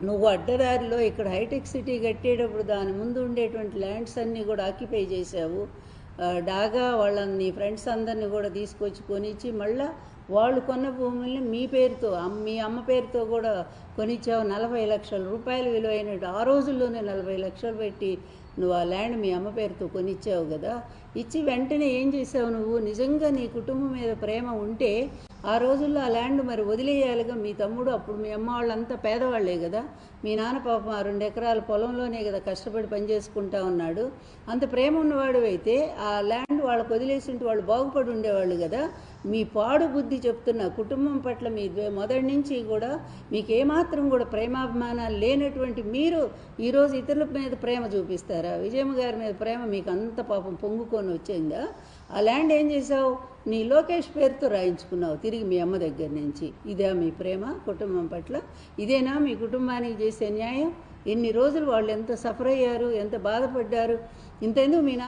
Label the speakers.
Speaker 1: నువ్వు అడ్డదారిలో ఇక్కడ hitech city కట్టేటప్పుడు దాని ముందు ఉండేటువంటి ల్యాండ్స్ అన్నీ కూడా ఆక్యుపై చేశావు. డాగా వాళ్ళని నీ ఫ్రెండ్స్ అందరినీ కూడా తీసుకొచ్చి కొనిచ్చి మళ్ళీ వాళ్ళు కొన్న భూముల్ని మీ పేరుతో మీ అమ్మ పేరుతో కూడా కొనిచ్చావు. 40 లక్షల రూపాయలు విలువైనట్టు ఆ రోజుల్లోనే 40 లక్షలు పెట్టి నువ్వు ఆ ల్యాండ్ మీ అమ్మ పేరుతో కొనిచ్చావు కదా. ఇచ్చి వెంటనే ఏం చేసావు నువ్వు? నిజంగా నీ కుటుంబం మీద ప్రేమ ఉంటే ఆ రోజుల్లో ఆ ల్యాండ్ మరి వదిలేయాలిగా. మీ తమ్ముడు అప్పుడు మీ అమ్మ వాళ్ళంతా పేదవాళ్లే కదా. మీ నాన్న పాపం ఆ 2 ఎకరాల పొలంలోనే కదా కష్టపడి పనిచేసుకుంటా ఉన్నాడు. అంత ప్రేమ ఉన్నవాడు అయితే ఆ ల్యాండ్ వాళ్ళకు వదిలేసింటే వాళ్ళు బాగుపడి ఉండేవాళ్ళు కదా. మీ పాడు బుద్ధి చెప్తున్న కుటుంబం పట్ల మీ మొదటి నుంచి కూడా మీకు ఏమాత్రం కూడా ప్రేమాభిమానాలు లేనటువంటి మీరు ఈరోజు ఇతరుల మీద ప్రేమ చూపిస్తారా? విజయమ్మ గారి మీద ప్రేమ మీకు అంత పాపం పొంగుకొని వచ్చిందా? ఆ ల్యాండ్ ఏం చేసావు? నీ లోకేష్ పేరుతో రాయించుకున్నావు తిరిగి మీ అమ్మ దగ్గర నుంచి. ఇదే మీ ప్రేమ కుటుంబం పట్ల? ఇదేనా మీ కుటుంబానికి చేసే న్యాయం? ఎన్ని రోజులు వాళ్ళు ఎంత సఫర్ అయ్యారు, ఎంత బాధపడ్డారు. ఇంతెందుకు మీ